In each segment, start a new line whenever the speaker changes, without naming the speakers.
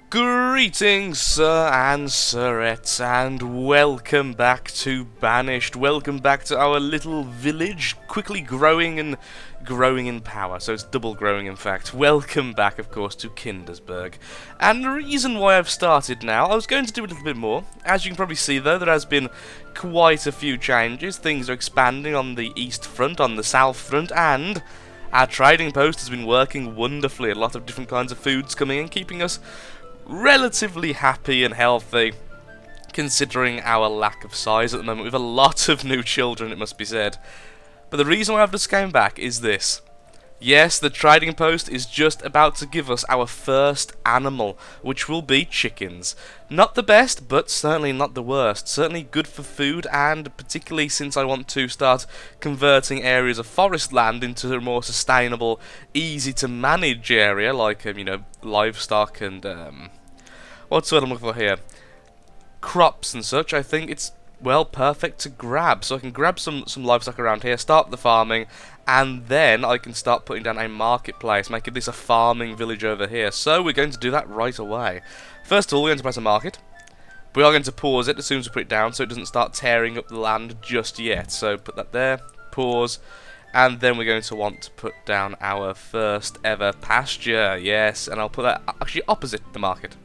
Greetings, sir and sirettes, and welcome back to Banished. Welcome back to our little village, quickly growing and growing in power. So it's double growing, in fact. Welcome back, of course, to Kindersburg. And the reason why I've started now, I was going to do a little bit more. As you can probably see, though, there has been quite a few changes. Things are expanding on the east front, on the south front, and our trading post has been working wonderfully. A lot of different kinds of foods coming in, keeping us relatively happy and healthy, considering our lack of size at the moment. We have a lot of new children, it must be said. But the reason why I've just came back is this. Yes, the trading post is just about to give us our first animal, which will be chickens. Not the best, but certainly not the worst. Certainly good for food, and particularly since I want to start converting areas of forest land into a more sustainable, easy to manage area, like, livestock and, what's what I'm looking for here? Crops and such. I think it's, well, perfect to grab. So I can grab some livestock around here, start the farming, and then I can start putting down a marketplace, making this a farming village over here. So we're going to do that right away. First of all, we're going to place a market. We are going to pause it as soon as we put it down, so it doesn't start tearing up the land just yet. So put that there, pause, and then we're going to want to put down our first ever pasture. Yes, and I'll put that actually opposite the market.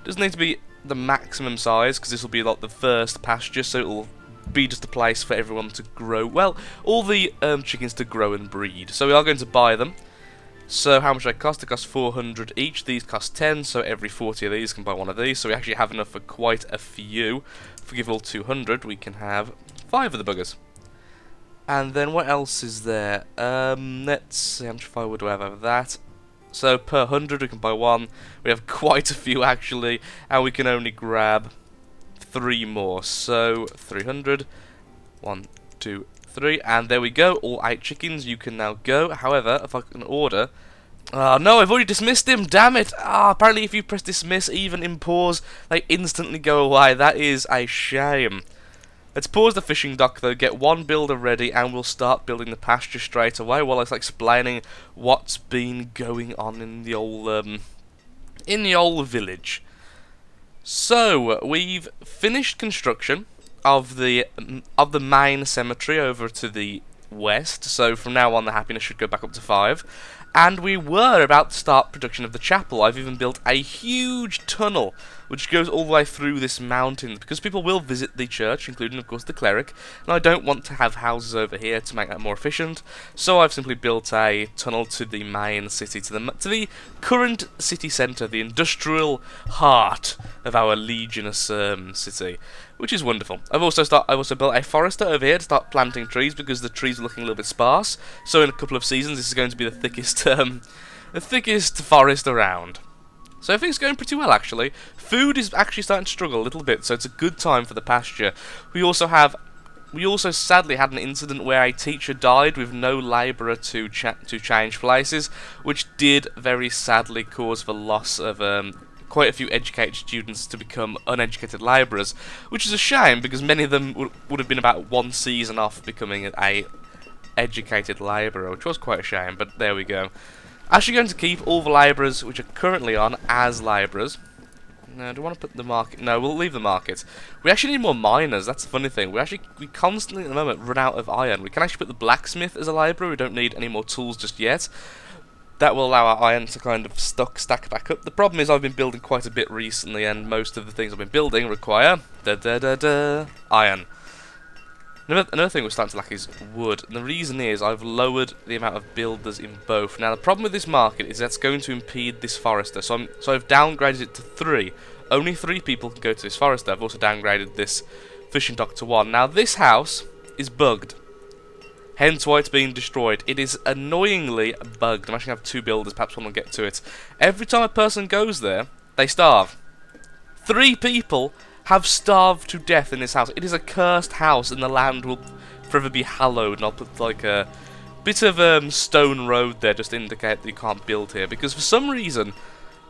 Doesn't need to be the maximum size, because this will be like the first pasture, so it'll be just a place for everyone to grow, well, all the chickens to grow and breed. So we are going to buy them. So how much they cost? They cost 400 each. These cost 10, so every 40 of these can buy one of these. So we actually have enough for quite a few. If we give all 200, we can have 5 of the buggers. And then what else is there? Let's see, how much firewood do I have over that? So per 100 we can buy 1. We have quite a few actually, and we can only grab 3 more. So 300, 1, 2, 3, and there we go. All 8 chickens. You can now go. However, if I can order, no, I've already dismissed him. Damn it! Apparently, if you press dismiss, even in pause, they instantly go away. That is a shame. Let's pause the fishing dock though, get 1 builder ready, and we'll start building the pasture straight away while I was explaining what's been going on in the old village. So we've finished construction of the main cemetery over to the west. So from now on, the happiness should go back up to 5. And we were about to start production of the chapel. I've even built a huge tunnel which goes all the way through this mountain, because people will visit the church, including, of course, the cleric, and I don't want to have houses over here to make that more efficient, so I've simply built a tunnel to the main city, to the current city centre, the industrial heart of our legionous city, which is wonderful. I've also built a forester over here to start planting trees, because the trees are looking a little bit sparse, so in a couple of seasons this is going to be the thickest forest around. So everything's going pretty well, actually. Food is actually starting to struggle a little bit, so it's a good time for the pasture. We also sadly had an incident where a teacher died with no labourer to change places, which did very sadly cause the loss of quite a few educated students to become uneducated labourers, which is a shame, because many of them would have been about 1 season off becoming a educated labourer, which was quite a shame, but there we go. Actually going to keep all the labourers which are currently on as labourers. No, do I want to put the market? No, we'll leave the market. We actually need more miners, that's the funny thing. We constantly at the moment run out of iron. We can actually put the blacksmith as a labourer, we don't need any more tools just yet. That will allow our iron to kind of stack back up. The problem is I've been building quite a bit recently, and most of the things I've been building require iron. Another thing we're starting to lack is wood, and the reason is I've lowered the amount of builders in both. Now the problem with this market is that's going to impede this forester, so I've downgraded it to 3. Only 3 people can go to this forester. I've also downgraded this fishing dock to 1. Now this house is bugged, hence why it's being destroyed. It is annoyingly bugged. I'm actually going to have 2 builders, perhaps one will get to it. Every time a person goes there, they starve. 3 people have starved to death in this house. It is a cursed house, and the land will forever be hallowed, and I'll put like a bit of stone road there just to indicate that you can't build here, because for some reason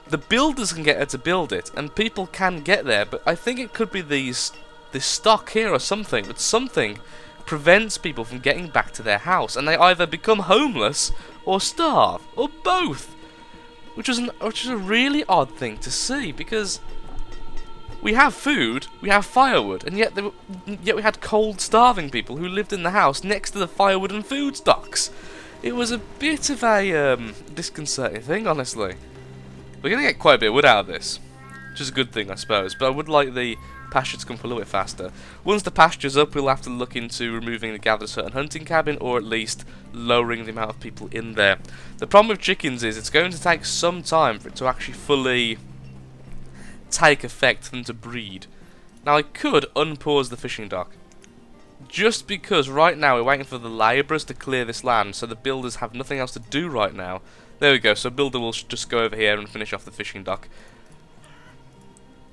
the builders can get there to build it, and people can get there, but I think it could be this stock here or something, but something prevents people from getting back to their house, and they either become homeless or starve, or both. which is a really odd thing to see, because we have food, we have firewood, and yet we had cold, starving people who lived in the house next to the firewood and food stocks. It was a bit of a disconcerting thing, honestly. We're going to get quite a bit of wood out of this, which is a good thing, I suppose, but I would like the pasture to come up a little bit faster. Once the pasture's up, we'll have to look into removing the gather certain hunting cabin, or at least lowering the amount of people in there. The problem with chickens is it's going to take some time for it to actually fully take effect for them to breed. Now, I could unpause the fishing dock, just because right now we're waiting for the labourers to clear this land, so the builders have nothing else to do right now. There we go, so builder will just go over here and finish off the fishing dock.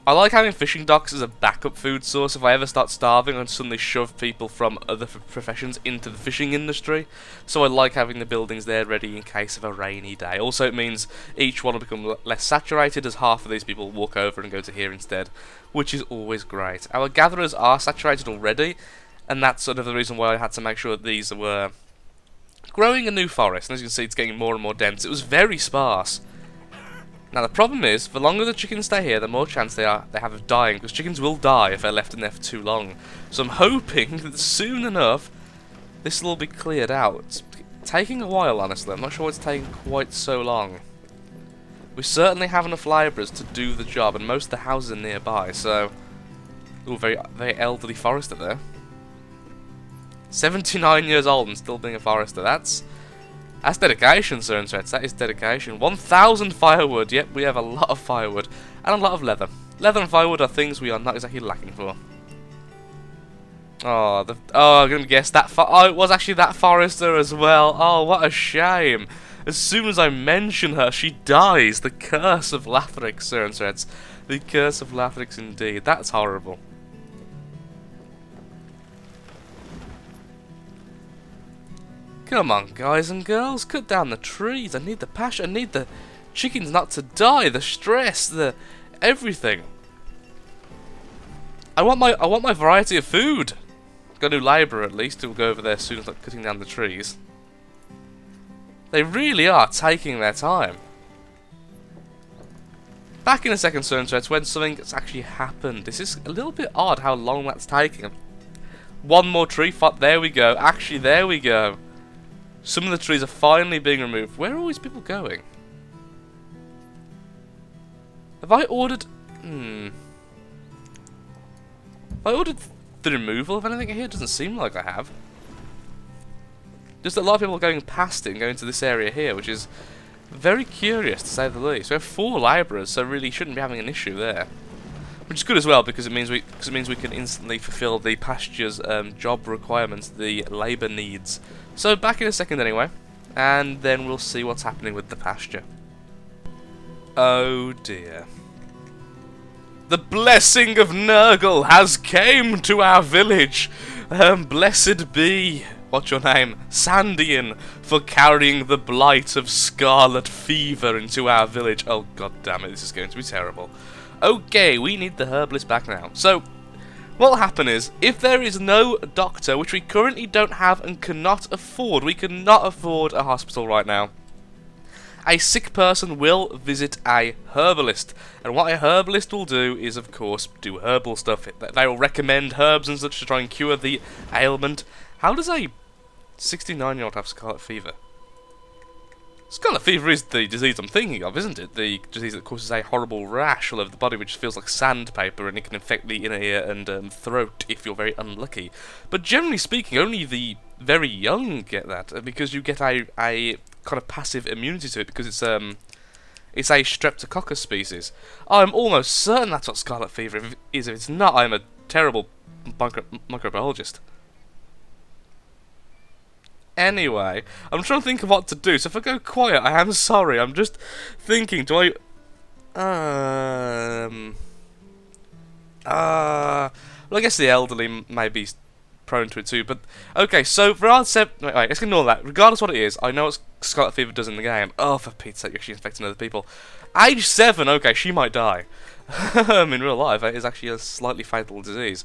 I like having fishing docks as a backup food source if I ever start starving and suddenly shove people from other professions into the fishing industry. So I like having the buildings there ready in case of a rainy day. Also, it means each one will become less saturated, as half of these people walk over and go to here instead, which is always great. Our gatherers are saturated already, and that's sort of the reason why I had to make sure that these were growing a new forest. And as you can see, it's getting more and more dense. It was very sparse. Now the problem is, the longer the chickens stay here, the more chance they have of dying, because chickens will die if they're left in there for too long. So I'm hoping that soon enough, this will all be cleared out. It's taking a while, honestly. I'm not sure it's taking quite so long. We certainly have enough labourers to do the job, and most of the houses are nearby, so... Ooh, very elderly forester there. 79 years old and still being a forester, that's dedication, sir and sweats. That is dedication. 1,000 firewood. Yep, we have a lot of firewood. And a lot of leather. Leather and firewood are things we are not exactly lacking for. Oh, I'm going to guess that... Oh, it was actually that forester as well. Oh, what a shame. As soon as I mention her, she dies. The curse of Lathrix, sir and sweats. The curse of Lathrix indeed. That's horrible. Come on, guys and girls, cut down the trees. I need the passion. I need the chickens not to die. The stress, the everything. I want my variety of food. Got a new labourer at least who will go over there soon as I'm cutting down the trees. They really are taking their time. Back in a second, sir, so it's when something has actually happened. This is a little bit odd how long that's taking. One more tree fought. There we go. Actually, there we go. Some of the trees are finally being removed. Where are all these people going? Have I ordered... Have I ordered the removal of anything here? It doesn't seem like I have. Just a lot of people are going past it and going to this area here, which is very curious to say the least. We have 4 labourers, so really shouldn't be having an issue there. Which is good as well, because it means we can instantly fulfil the pasture's job requirements, the labour needs. So back in a second anyway, and then we'll see what's happening with the pasture. Oh dear. The blessing of Nurgle has came to our village. Blessed be, what's your name? Sandian, for carrying the blight of Scarlet Fever into our village. Oh god damn it, this is going to be terrible. Okay, we need the herbalist back now. So, what will happen is, if there is no doctor, which we currently don't have and cannot afford, we cannot afford a hospital right now, a sick person will visit a herbalist. And what a herbalist will do is, of course, do herbal stuff. They will recommend herbs and such to try and cure the ailment. How does a 69-year-old have Scarlet Fever? Scarlet Fever is the disease I'm thinking of, isn't it? The disease that causes a horrible rash all over the body which feels like sandpaper, and it can infect the inner ear and throat if you're very unlucky. But generally speaking, only the very young get that, because you get a kind of passive immunity to it, because it's a Streptococcus species. I'm almost certain that's what Scarlet Fever is. If it's not, I'm a terrible microbiologist. Anyway, I'm trying to think of what to do, so if I go quiet, I am sorry. I'm just thinking, do I... well, I guess the elderly may be prone to it too, but... Okay, so for our... Wait, let's ignore that. Regardless of what it is, I know what Scarlet Fever does in the game. Oh, for Pete's sake, she's infecting other people. Age 7, okay, she might die. In real life, it is actually a slightly fatal disease.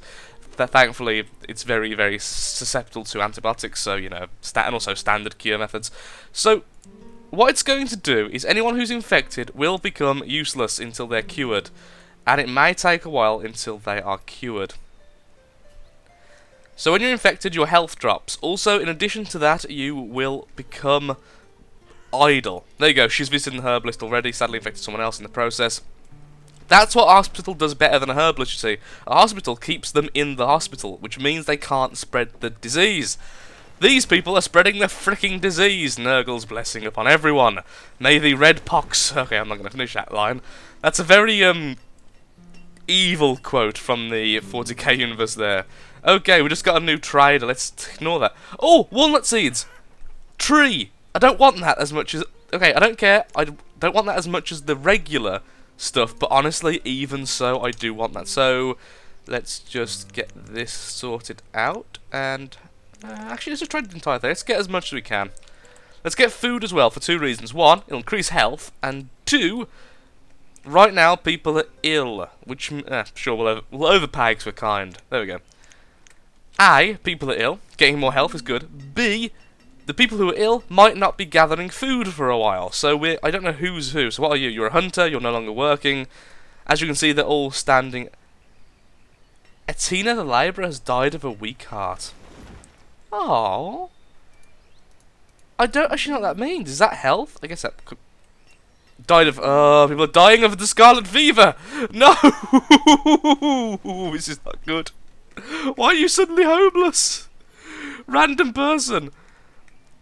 Thankfully, it's very, very susceptible to antibiotics, so, you know, and also standard cure methods. So, what it's going to do is anyone who's infected will become useless until they're cured. And it may take a while until they are cured. So when you're infected, your health drops. Also, in addition to that, you will become idle. There you go, she's visited an herbalist already, sadly infected someone else in the process. That's what a hospital does better than a herbalist, you see. A hospital keeps them in the hospital, which means they can't spread the disease. These people are spreading the fricking disease. Nurgle's blessing upon everyone. May the red pox... Okay, I'm not going to finish that line. That's a very, evil quote from the 40k universe there. Okay, we just got a new trader. Let's ignore that. Oh, walnut seeds. Tree. I don't want that as much as... Okay, I don't care. I don't want that as much as the regular stuff. But honestly, even so, I do want that. So, let's just get this sorted out. And... actually, let's just try the entire thing. Let's get as much as we can. Let's get food as well for 2 reasons. 1, it'll increase health. And 2... right now, people are ill, which, sure, we'll overpay because we're kind. There we go. A, people are ill. Getting more health is good. B, the people who are ill might not be gathering food for a while. So I don't know who's who. So what are you? You're a hunter, you're no longer working. As you can see, they're all standing. Etina the labourer has died of a weak heart. Oh. I don't actually know what that means. Is that health? I guess that could... died of... people are dying of the Scarlet Fever! No! This is not good. Why are you suddenly homeless? Random person.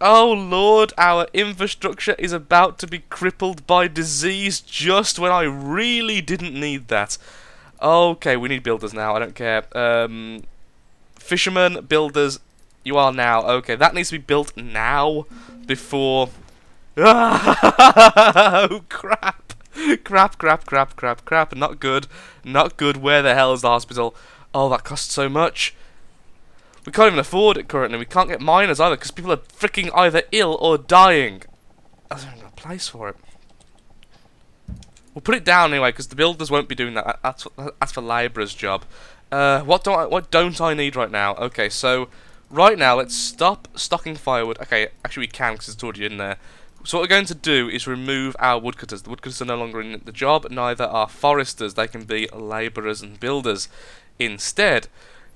Oh lord, our infrastructure is about to be crippled by disease just when I really didn't need that. Okay, we need builders now, I don't care. Fishermen, builders, you are now. Okay, that needs to be built now before... Oh, crap. Crap. Not good. Not good. Where the hell is the hospital? Oh, that costs so much. We can't even afford it currently. We can't get miners either because people are freaking either ill or dying. I don't have a place for it. We'll put it down anyway because the builders won't be doing that. That's for labourer's job. What don't I need right now? Okay, so right now let's stop stocking firewood. Okay, actually we can because it's already in there. So what we're going to do is remove our woodcutters. The woodcutters are no longer in the job, neither are foresters. They can be labourers and builders instead,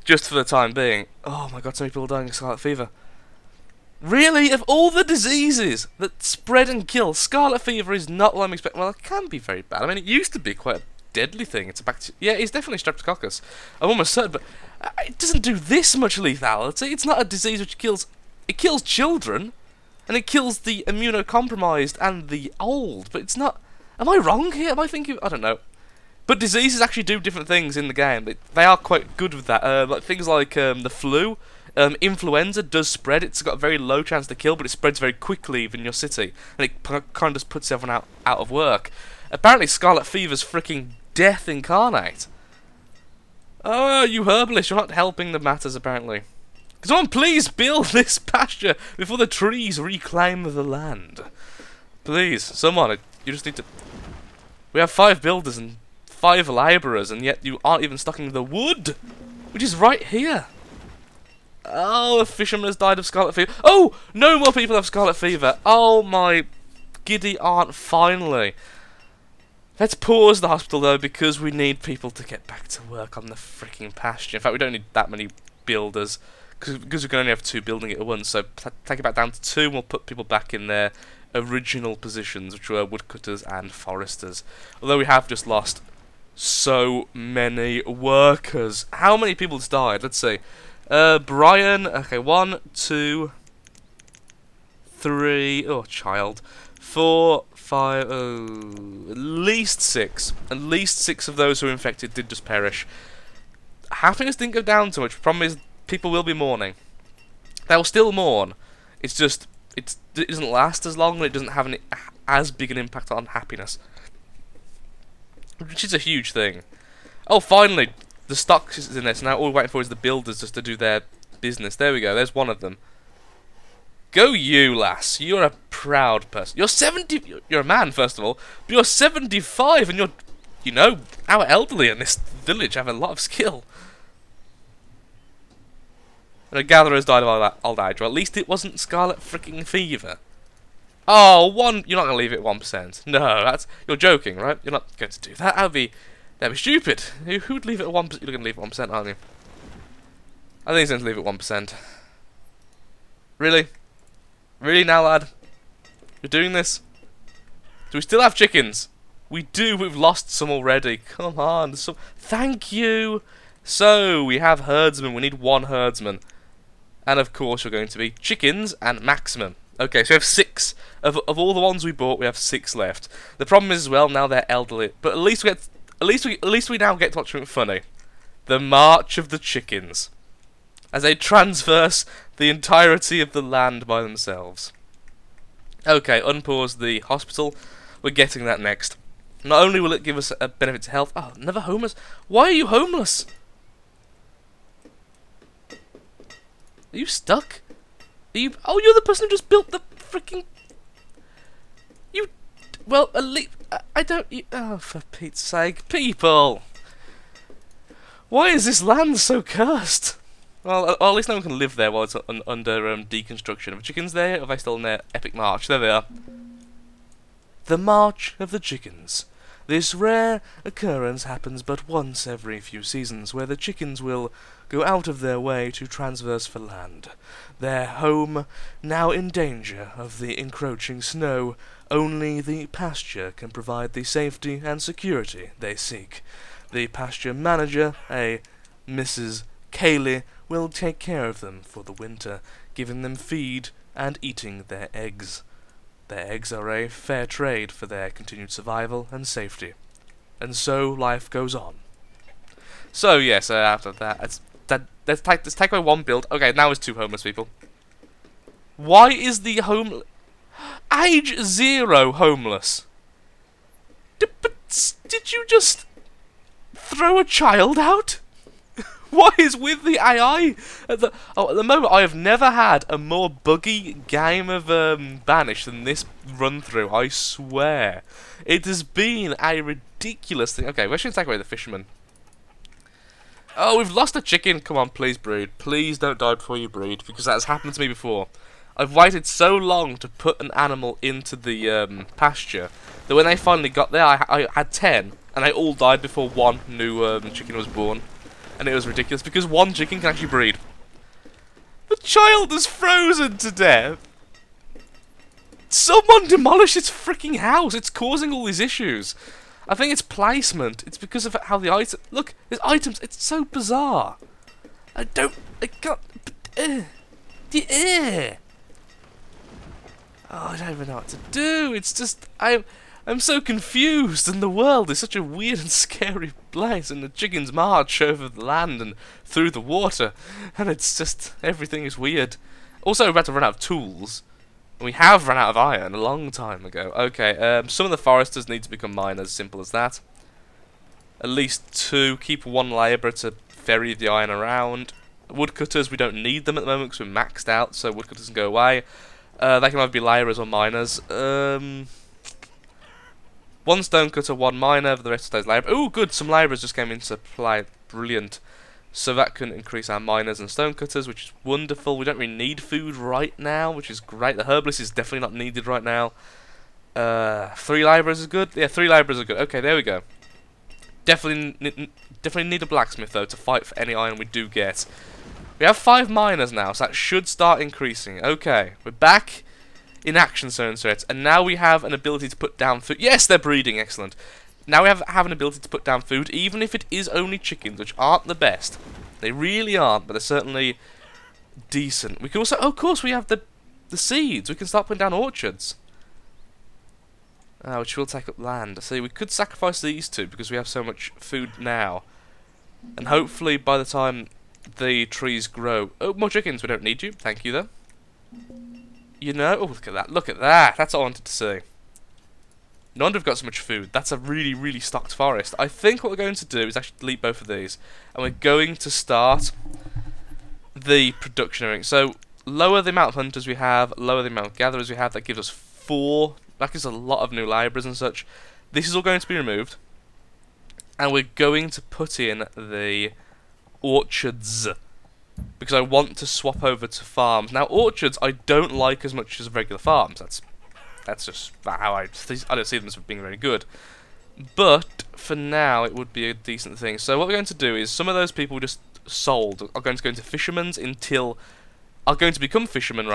just for the time being. Oh my god, so many people are dying of Scarlet Fever. Really? Of all the diseases that spread and kill, Scarlet Fever is not what I'm expecting. Well, it can be very bad. I mean, it used to be quite a deadly thing. It's a bacteria. Yeah, it's definitely Streptococcus. I'm almost certain, but it doesn't do this much lethality. It's not a disease which kills... It kills children. And it kills the immunocompromised and the old, but it's not... Am I wrong here? Am I thinking... I don't know. But diseases actually do different things in the game. They are quite good with that. Like things like the flu. Influenza does spread. It's got a very low chance to kill, but it spreads very quickly in your city. And it kind of just puts everyone out of work. Apparently Scarlet Fever's freaking death incarnate. Oh, you herbalists, you're not helping the matters apparently. Someone please build this pasture before the trees reclaim the land. Please, someone, you just need to... We have 5 builders and 5 labourers, and yet you aren't even stocking the wood, which is right here. Oh, a fisherman has died of Scarlet Fever. Oh, no more people have Scarlet Fever. Oh my giddy aunt, finally. Let's pause the hospital though, because we need people to get back to work on the freaking pasture. In fact, we don't need that many builders. Because we can only have 2 building it at once, so take it back down to 2 and we'll put people back in their original positions, which were woodcutters and foresters. Although we have just lost so many workers. How many people has died? Let's see. Brian, okay, 1, 2, 3, oh child, 4, 5, at least 6. At least 6 of those who were infected did just perish. Happiness didn't go down too much. Problem is, people will be mourning. They will still mourn. It's just, it doesn't last as long and it doesn't have as big an impact on happiness. Which is a huge thing. Oh, finally, the stock is in there, so now all we're waiting for is the builders just to do their business. There we go, there's one of them. Go you, lass. You're a proud person. You're 70, you're a man, first of all, but you're 75 and you're, you know, our elderly in this village have a lot of skill. And a gatherer has died of old age. Well, at least it wasn't Scarlet freaking Fever. Oh, one. You're not going to leave it at 1%. No, that's. You're joking, right? You're not going to do that. That'd be stupid. Who'd leave it at 1%? You're going to leave it at 1%, aren't you? I think he's going to leave it at 1%. Really? Really now, lad? You're doing this? Do we still have chickens? We do. We've lost some already. Come on. Thank you. So, we have herdsmen. We need one herdsman. And of course, we're going to be chickens and maximum. Okay, so we have 6. Of all the ones we bought, we have 6 left. The problem is as well, now they're elderly. But at least we now get to watch something funny. The March of the Chickens. As they transverse the entirety of the land by themselves. Okay, unpause the hospital. We're getting that next. Not only will it give us a benefit to health. Oh, never homeless. Why are you homeless? Are you stuck? Are you? Oh, you're the person who just built the freaking. You. Well, at least I don't. Oh, for Pete's sake, people! Why is this land so cursed? Well, at least no one can live there while it's under deconstruction. Are the chickens there? Or are they still in their epic march? There they are. The March of the Chickens. This rare occurrence happens but once every few seasons, where the chickens will go out of their way to transverse for land. Their home now in danger of the encroaching snow, only the pasture can provide the safety and security they seek. The pasture manager, a Mrs. Cayley, will take care of them for the winter, giving them feed and eating their eggs. Their eggs are a fair trade for their continued survival and safety. And so life goes on. So yes, after that, let's take away one build. Okay, now it's 2 homeless people. Why is the age 0 homeless? Did you just throw a child out? What is with the AI? At the moment, I have never had a more buggy game of Banished than this run-through, I swear. It has been a ridiculous thing. Okay, we're going to take away the fisherman. Oh, we've lost a chicken. Come on, please breed. Please don't die before you breed, because that has happened to me before. I've waited so long to put an animal into the pasture that when they finally got there, I had 10, and they all died before one new chicken was born. And it was ridiculous, because one chicken can actually breed. The child is frozen to death! Someone demolish its freaking house! It's causing all these issues. I think it's placement. It's because of how the item... Look, there's items. It's so bizarre. I can't... Oh, I don't even know what to do. It's just... I'm so confused, and the world is such a weird and scary place, and the chickens march over the land and through the water, and it's just, everything is weird. Also, we're about to run out of tools. We have run out of iron a long time ago. Okay, some of the foresters need to become miners, simple as that. At least 2, keep 1 labourer to ferry the iron around. Woodcutters, we don't need them at the moment because we're maxed out, so woodcutters can go away. They can either be labourers or miners. 1 stonecutter, 1 miner, the rest stays labourer. Ooh, good, some labourers just came into play. Brilliant. So that can increase our miners and stonecutters, which is wonderful. We don't really need food right now, which is great. The herbalist is definitely not needed right now. 3 labourers is good. Yeah, 3 labourers are good. Okay, there we go. Definitely need a blacksmith, though, to fight for any iron we do get. We have 5 miners now, so that should start increasing. Okay, we're back in action zone threats, and now we have an ability to put down food. Yes, they're breeding, excellent. Now we have an ability to put down food, even if it is only chickens, which aren't the best. They really aren't, but they're certainly decent. We can also, oh, of course, we have the seeds. We can start putting down orchards, which will take up land. See, we could sacrifice these 2 because we have so much food now, and hopefully by the time the trees grow. Oh, more chickens. We don't need you. Thank you, though. You know, oh, look at that. Look at that. That's what I wanted to see. No wonder we've got so much food. That's a really, really stocked forest. I think what we're going to do is actually delete both of these. And we're going to start the production ring. So, lower the amount of hunters we have, lower the amount of gatherers we have. That gives us 4. That gives a lot of new labourers and such. This is all going to be removed. And we're going to put in the orchards, because I want to swap over to farms. Now, orchards I don't like as much as regular farms. That's That's just how I don't see them as being very good. But for now, it would be a decent thing. So what we're going to do is some of those people just sold are going to go into fishermen's until are going to become fishermen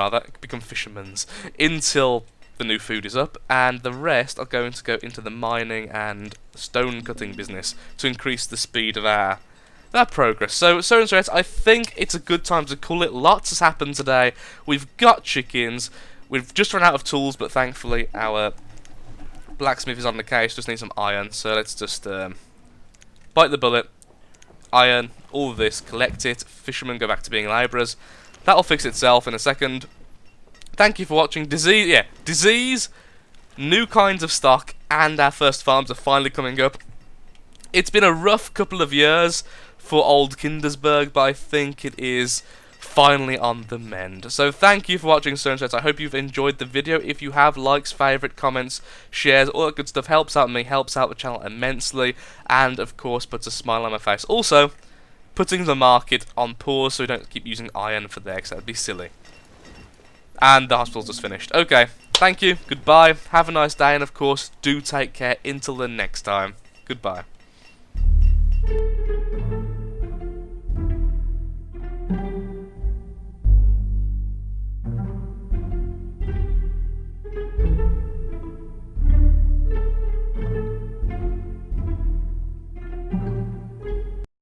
until the new food is up, and the rest are going to go into the mining and stone cutting business to increase the speed of our progress. So I think it's a good time to call it. Lots has happened today. We've got chickens. We've just run out of tools, but thankfully our blacksmith is on the case. Just need some iron. So let's just bite the bullet. Iron, all of this, collect it. Fishermen go back to being labourers. That'll fix itself in a second. Thank you for watching. Disease, new kinds of stock, and our first farms are finally coming up. It's been a rough couple of years for old Kindersburg, but I think it is finally on the mend. So thank you for watching, Stonesheds. I hope you've enjoyed the video. If you have, likes, favourite, comments, shares, all that good stuff helps out me, helps out the channel immensely, and of course puts a smile on my face. Also, putting the market on pause so we don't keep using iron for there, because that would be silly. And the hospital's just finished. Okay, thank you, goodbye, have a nice day, and of course, do take care until the next time. Goodbye.